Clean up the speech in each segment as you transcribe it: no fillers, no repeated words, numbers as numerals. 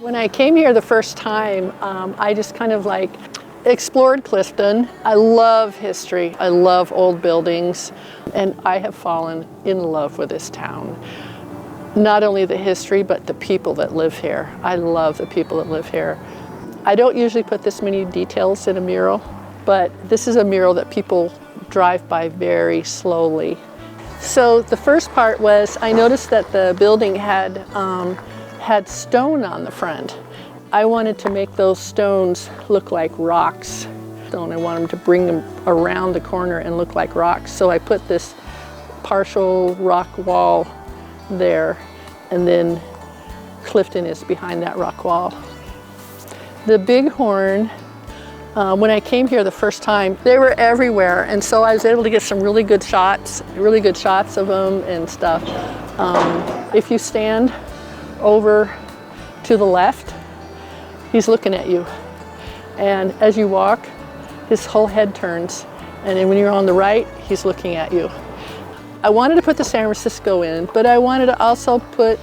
When I came here the first time, I just kind of like explored Clifton. I love history. I love old buildings, and I have fallen in love with this town. Not only the history, but the people that live here. I love the people that live here. I don't usually put this many details in a mural, but this is a mural that people drive by very slowly. So the first part was I noticed that the building had stone on the front. I wanted to make those stones look like rocks. I wanted them to bring them around the corner and look like rocks. So I put this partial rock wall there, and then Clifton is behind that rock wall. The bighorn, when I came here the first time, they were everywhere, and so I was able to get some really good shots of them and stuff. If you stand over to the left, he's looking at you, and as you walk, his whole head turns, and then when you're on the right, he's looking at you. I wanted to put the San Francisco in, but I wanted to also put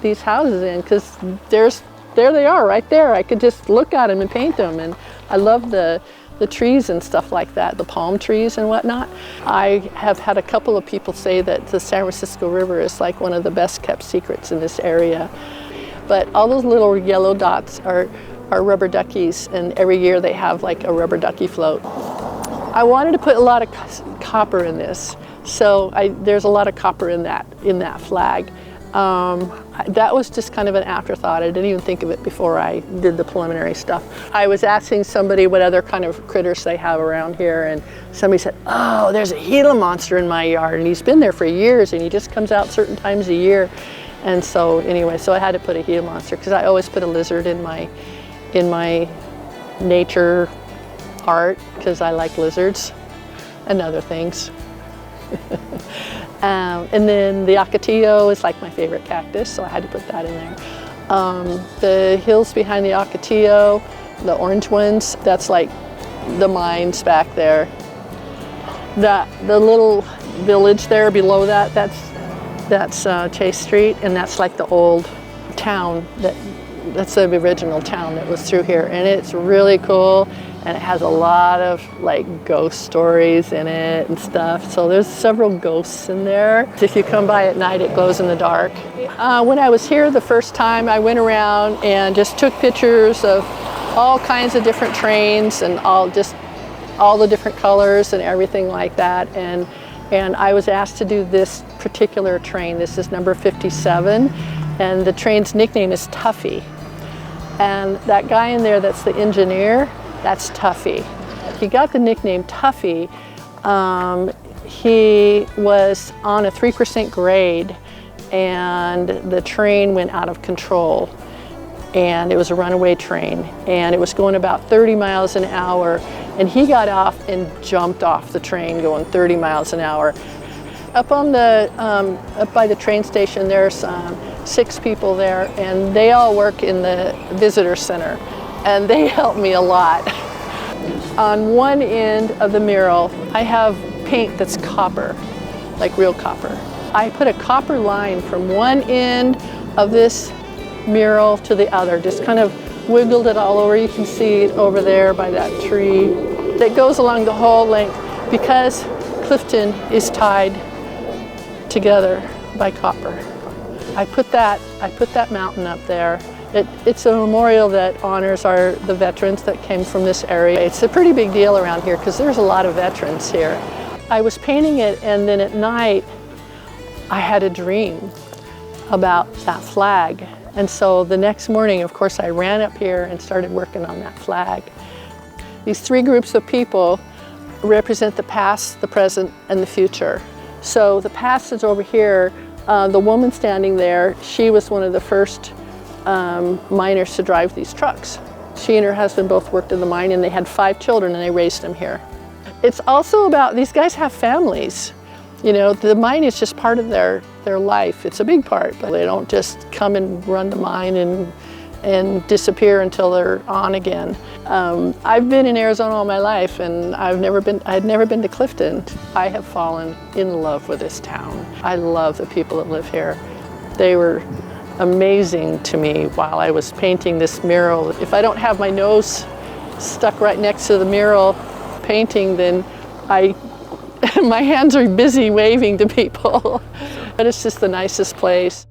these houses in, because there they are right there. I could just look at them and paint them, and I love the trees and stuff like that, the palm trees and whatnot. I have had a couple of people say that the San Francisco River is like one of the best kept secrets in this area. But all those little yellow dots are rubber duckies, and every year they have like a rubber ducky float. I wanted to put a lot of copper in this, so there's a lot of copper in that flag. That was just kind of an afterthought. I didn't even think of it before I did the preliminary stuff. I was asking somebody what other kind of critters they have around here, and somebody said, oh, there's a Gila monster in my yard, and he's been there for years, and he just comes out certain times a year. And so anyway, so I had to put a Gila monster, because I always put a lizard in my nature art, because I like lizards and other things. And then the Ocotillo is like my favorite cactus, so I had to put that in there. The hills behind the Ocotillo, the orange ones, that's like the mines back there. The little village there below that, that's Chase Street, and that's like the old town, that's the original town that was through here, and it's really cool, and it has a lot of like ghost stories in it and stuff. So there's several ghosts in there. If you come by at night, it glows in the dark. When I was here the first time, I went around and just took pictures of all kinds of different trains and all the different colors and everything like that. And I was asked to do this particular train. This is number 57, and the train's nickname is Tuffy. And that guy in there that's the engineer, that's Tuffy. He got the nickname Tuffy. He was on a 3% grade, and the train went out of control. And it was a runaway train, and it was going about 30 miles an hour, and he got off and jumped off the train going 30 miles an hour. Up by the train station, there's 6 people there, and they all work in the visitor center, and they help me a lot. On one end of the mural, I have paint that's copper, like real copper. I put a copper line from one end of this mural to the other, just kind of wiggled it all over. You can see it over there by that tree. That goes along the whole length, because Clifton is tied together by copper. I put that mountain up there. It's a memorial that honors the veterans that came from this area. It's a pretty big deal around here, because there's a lot of veterans here. I was painting it, and then at night I had a dream about that flag. And so the next morning, of course, I ran up here and started working on that flag. These 3 groups of people represent the past, the present, and the future. So the past is over here. The woman standing there, she was one of the first miners to drive these trucks. She and her husband both worked in the mine, and they had 5 children, and they raised them here. It's also about, these guys have families. You know, the mine is just part of their life. It's a big part, but they don't just come and run the mine and disappear until they're on again. I've been in Arizona all my life, and I'd never been to Clifton. I have fallen in love with this town. I love the people that live here. They were amazing to me while I was painting this mural. If I don't have my nose stuck right next to the mural painting, then my hands are busy waving to people. But it's just the nicest place.